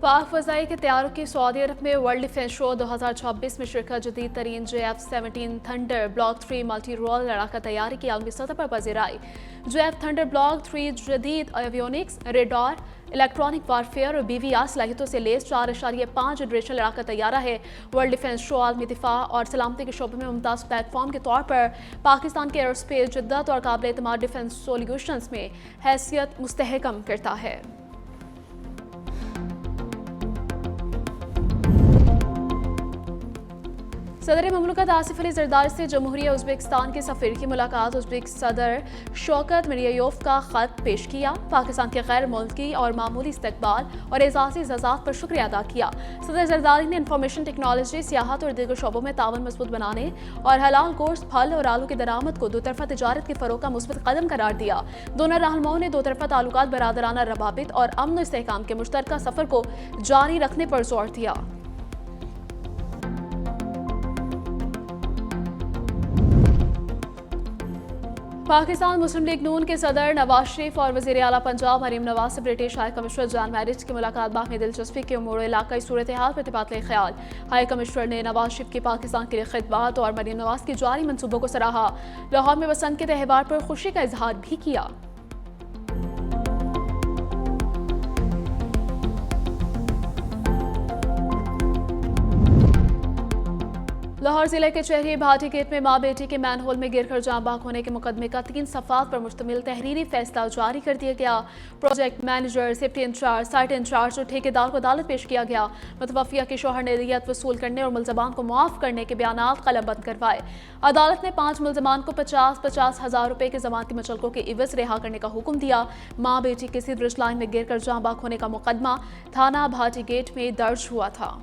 पाक फ़ज़ाई के तैयारों की सऊदी अरब में वर्ल्ड डिफेंस शो 2026 में शिरकत। जदीद तरीन JF-17 Thunder Block 3 multi role लड़ाका तैयारी की आलमी सतह पर पजीराई। JF थंडर ब्लॉक 3 जदीद एवियोनिक्स, रेडार, इलेक्ट्रॉनिक वारफेयर और BVR सलाहियतों से लेस 4.5 जनरेशन लड़ाका तैयारा है। वर्ल्ड डिफेंस शो आलमी दिफा और सलामती के शोबे में मुमताज़ प्लेटफॉर्म के तौर पर पाकिस्तान के एयर स्पेस जिद्दत और काबिल एतमाद डिफेंस सोल्यूशंस में हैसियत मुस्तहकम करता है। सदर ममलकत आसिफ अली जरदारी से जमहूरिया उज़्बेकिस्तान के सफ़ीर की मुलाकात। उज़्बेक सदर शौकत मिर्ज़ियोयेव का ख़त पेश किया। पाकिस्तान के गैर मुल्की और मामूली इस्तकबाल और एजाज़ी इज़ाज़ात पर शुक्रिया अदा किया। सदर जरदारी ने इंफॉर्मेशन टेक्नोलॉजी, सियाहत और दीगर शोबों में तावन मजबूत बनाने और हलाल गोश्त, फल और आलू की दरामद को दोतरफा तिजारत के फ़रोग़ का मुस्बत कदम करार दिया। दोनों रहनुमाओं ने दोतरफा ताल्लुकात, बरादराना रवाबित और अमन और इस्तेहकाम के मुश्तरका सफ़र को जारी रखने पर जोर दिया। पाकिस्तान मुस्लिम लीग नून के सदर नवाज शरीफ और वज़ीर आला पंजाब मरीम नवाज से British high commissioner John marriage की मुलाकात। बाहमी दिलचस्पी के उमूर इलाकाई सूरत हाल पर तबादला ख्याल। हाई कमिश्नर ने नवाज शरीफ की पाकिस्तान के लिए खिदमत और मरीम नवाज की जारी मनसूबों को सराहा। लाहौर में बसंत के त्यौहार पर खुशी का इजहार भी किया। लाहौर जिले के चेहरी भाटी गेट में मां बेटी के मैनहोल में गिरकर जान बाग होने के मुकदमे का 3 सफ़ात पर मुश्तमिल तहरीरी फैसला जारी कर दिया गया। Project manager, safety incharge, site incharge और ठेकेदार को अदालत पेश किया गया। मुतवफ़िया के शौहर ने रियत वसूल करने और मुल्ज़मान को मुआफ़ करने के बयानात कलमबंद करवाए। अदालत ने 5 मुल्ज़मान को 50-50 हज़ार रुपये के ज़मानती मचलकों के इवज़ रिहा करने का हुक्म दिया। मां बेटी के सिद्रिश लाइन में गिरकर जान बाग होने का मुकदमा थाना भाटी गेट में दर्ज हुआ था।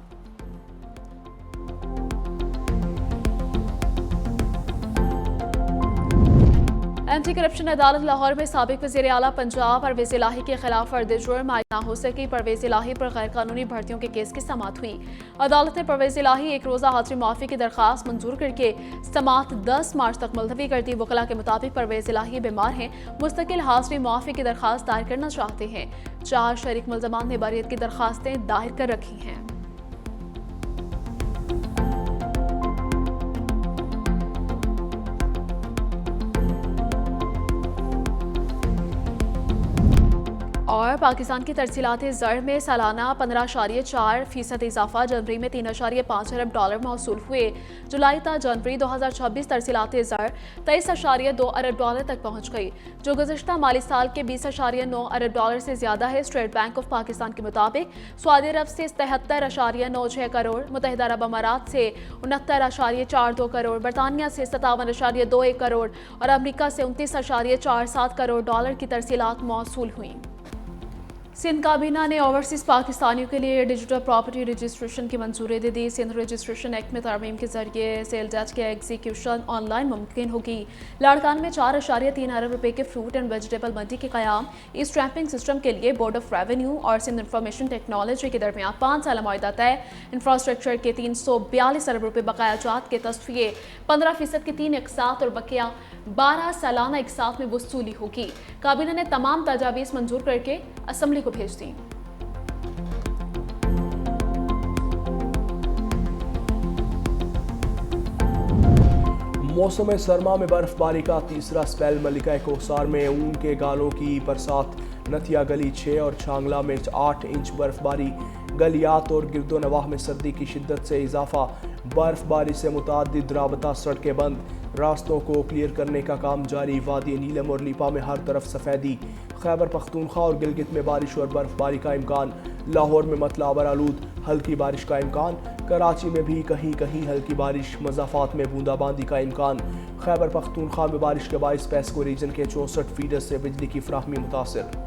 एंटी करप्शन अदालत लाहौर में साबिक वज़ीर आला पंजाब परवेज़ इलाही के खिलाफ फर्द जुर्म आयद ना हो सकी। परवेज़ इलाही पर गैर कानूनी भर्तियों के केस की समाअत हुई। अदालत ने परवेज़ इलाही एक रोज़ा हाजिरी मुआफ़ी की दरख्वास्त मंजूर करके समाअत 10 मार्च तक मुलतवी कर दी। वकला के मुताबिक परवेज़ इलाही बीमार हैं, मुस्तकिल हाजिरी मुआफ़ी की दरख्वास्त दायर करना चाहते हैं। 4 शरीक मुल्ज़मान ने बरियत की दरख्वास्तें दायर कर रखी हैं। और पाकिस्तान की तरसीलात ज़र में सालाना 15.4% इजाफा। जनवरी में 3.5 अरब डॉलर मौसूल हुए। जुलाई ta जनवरी 2026 तरसीलात ज़र 23.2 अरब डॉलर तक पहुँच गई, जो गुज़श्ता माली साल के 20.9 अरब डॉलर से ज़्यादा है। स्टेट बैंक ऑफ पाकिस्तान के मुताबिक सऊदी अरब से 73.96 करोड़, मुत्तहिदा अरब अमारात से 69.42 करोड़, बरतानिया से 57.21 करोड़ और अमरीका से 29.47 करोड़ डॉलर की तरसीलात मौसूल हुई। सिंध काबीना ने ओवरसीज़ पाकिस्तानियों के लिए डिजिटल प्रॉपर्टी रजिस्ट्रेशन की मंजूरी दे दी। सिंध रजिस्ट्रेशन एक्ट में तरमीम के जरिए सेल टैक्स की एग्जीक्यूशन ऑनलाइन मुमकिन होगी। लाड़कान में 4.3 अरब रुपए के फ्रूट एंड वेजिटेबल मंडी के क़याम, ई स्टैंपिंग सिस्टम के लिए बोर्ड ऑफ रेवेन्यू और सिंध इंफॉर्मेशन टेक्नोलॉजी के दरमियान 5 साल मुआहदा तय। इंफ्रास्ट्रक्चर के 342 अरब रुपए बकाया जात के तस्फिये, 15% की 3 अक़सात और बकिया 12 सालाना अक़सात में वसूली होगी। काबीना ने तमाम तजावीज़ मंजूर करके असम्बली को भेज दी। मौसम सरमा में बर्फबारी का तीसरा स्पेल। मलिका कोसार में ऊन के गालों की बरसात। नथिया गली 6 और छांगला में 8 इंच बर्फबारी। गलियात और गिरदो नवाह में सर्दी की शिद्दत से इजाफा। बर्फबारी से मुतादिद राबता सड़कें बंद। रास्तों को क्लियर करने का काम जारी। वादी नीलम और लीपा में हर तरफ सफ़ेदी। खैबर पख्तूनख्वा और गिलगित में बारिश और बर्फबारी का इम्कान। लाहौर में मतलावर आलूद, हल्की बारिश का इम्कान। कराची में भी कहीं कहीं हल्की बारिश, मज़ाफ़ात में बूंदाबांदी का इम्कान। खैबर पख्तूनख्वा में बारिश के बाइस पेस्को रीजन के 64 फीडर से बिजली की फ्राहमी मुतासिर।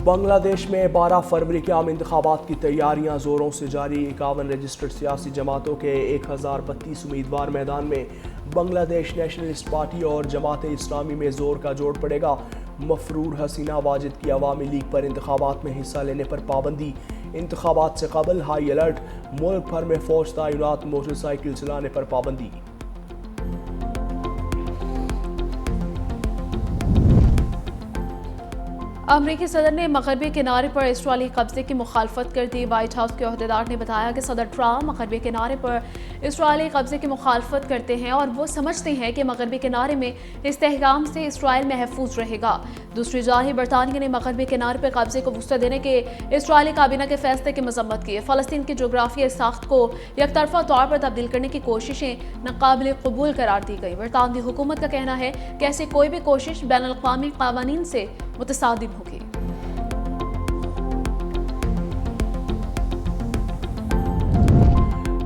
बांग्लादेश में 12 फरवरी के आम इंतखाबात की तैयारियां जोरों से जारी। 51 रजिस्टर्ड सियासी जमातों के 1032 उम्मीदवार मैदान में। बांग्लादेश नेशनलिस्ट पार्टी और जमात इस्लामी में जोर का जोड़ पड़ेगा। मफरूर हसीना वाजिद की अवामी लीग पर इंतखाबात में हिस्सा लेने पर पाबंदी। इंतखाबात से कबल हाई अलर्ट। मुल्क भर में फौज तैनात, मोटरसाइकिल चलाने पर पाबंदी। امریکی صدر نے مغربی کنارے پر اسرائیلی قبضے کی مخالفت کر دی۔ وائٹ ہاؤس کے عہدیدار نے بتایا کہ صدر ٹرمپ مغربی کنارے پر اسرائیلی قبضے کی مخالفت کرتے ہیں اور وہ سمجھتے ہیں کہ مغربی کنارے میں استحکام سے اسرائیل محفوظ رہے گا۔ دوسری جانب برطانیہ نے مغربی کنارے پر قبضے کو وسعت دینے کے اسرائیلی کابینہ کے فیصلے کی مذمت کی۔ فلسطین کی جغرافیائی ساخت کو یک طرفہ طور پر تبدیل کرنے کی کوششیں ناقابل قبول قرار دی گئی۔ برطانوی حکومت کا کہنا ہے کہ ایسی کوئی بھی کوشش بین الاقوامی قوانین سے متصادم ہوگی۔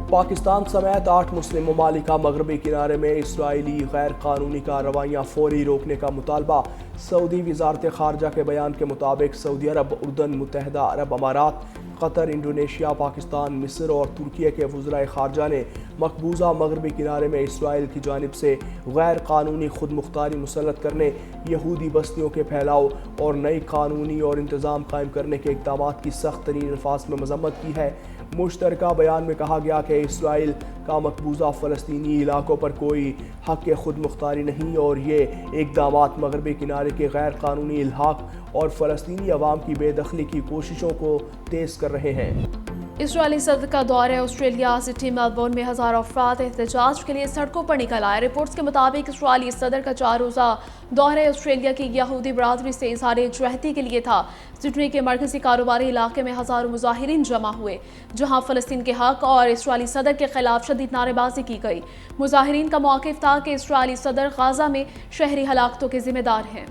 پاکستان سمیت 8 مسلم ممالک کا مغربی کنارے میں اسرائیلی غیر قانونی کارروائیاں فوری روکنے کا مطالبہ۔ سعودی وزارت خارجہ کے بیان کے مطابق سعودی عرب، اردن، متحدہ عرب امارات، قطر، انڈونیشیا، پاکستان، مصر اور ترکیہ کے وزرائے خارجہ نے مقبوضہ مغربی کنارے میں اسرائیل کی جانب سے غیر قانونی خود مختاری مسلط کرنے، یہودی بستیوں کے پھیلاؤ اور نئی قانونی اور انتظام قائم کرنے کے اقدامات کی سخت ترین الفاظ میں مذمت کی ہے۔ مشترکہ بیان میں کہا گیا کہ اسرائیل کا مقبوضہ فلسطینی علاقوں پر کوئی حق خود مختاری نہیں اور یہ اقدامات مغربی کنارے کے غیر قانونی الحاق اور فلسطینی عوام کی بے دخلی کی کوششوں کو تیز کر رہے ہیں۔ اسرائیلی صدر کا دورہ آسٹریلیا سٹی میلبورن میں ہزاروں افراد احتجاج کے لیے سڑکوں پر نکل آئے۔ رپورٹس کے مطابق اسرائیلی صدر کا 4 روزہ دورہ آسٹریلیا کی یہودی برادری سے اظہار یکجہتی کے لیے تھا۔ سڈنی کے مرکزی کاروباری علاقے میں ہزاروں مظاہرین جمع ہوئے جہاں فلسطین کے حق اور اسرائیلی صدر کے خلاف شدید نعرے بازی کی گئی۔ مظاہرین کا موقف تھا کہ اسرائیلی صدر غزہ میں شہری ہلاکتوں کے ذمہ دار ہیں۔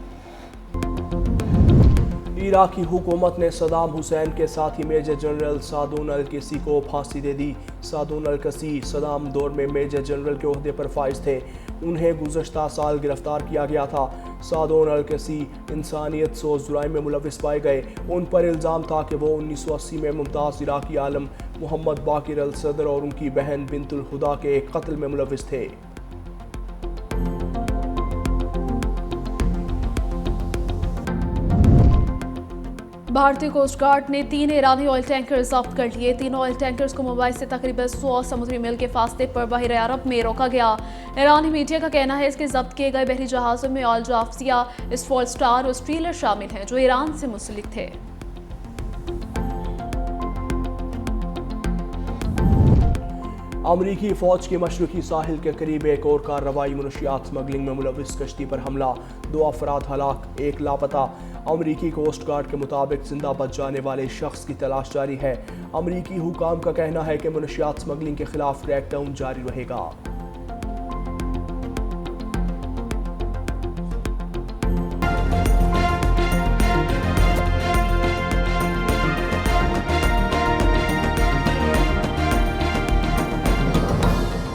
عراقی حکومت نے صدام حسین کے ساتھی میجر جنرل سعدون القسی کو پھانسی دے دی۔ سعدون القسی صدام دور میں میجر جنرل کے عہدے پر فائز تھے۔ انہیں گزشتہ سال گرفتار کیا گیا تھا۔ سعدون القسی انسانیت سوز جرائم میں ملوث پائے گئے۔ ان پر الزام تھا کہ وہ 1980 میں ممتاز عراقی عالم محمد باقر الصدر اور ان کی بہن بنت الہدا کے قتل میں ملوث تھے۔ بھارتی کوسٹ گارڈ نے 3 ایرانی آئل ٹینکر ضبط کر لیے۔ تینوں آئل ٹینکرز کو ممبئی سے تقریباً 100 سمندری میل کے فاصلے پر بحیرہ عرب میں روکا گیا۔ ایرانی میڈیا کا کہنا ہے اس کے ضبط کیے گئے بحری جہازوں میں آل جافزیہ، اسفول سٹار اور اسٹریلر شامل ہیں جو ایران سے منسلک تھے۔ امریکی فوج کی مشرقی ساحل کے قریب ایک اور کارروائی، منشیات سمگلنگ میں ملوث کشتی پر حملہ، 2 افراد ہلاک، 1 لاپتہ۔ امریکی کوسٹ گارڈ کے مطابق زندہ بچ جانے والے شخص کی تلاش جاری ہے۔ امریکی حکام کا کہنا ہے کہ منشیات سمگلنگ کے خلاف کریک ڈاؤن جاری رہے گا۔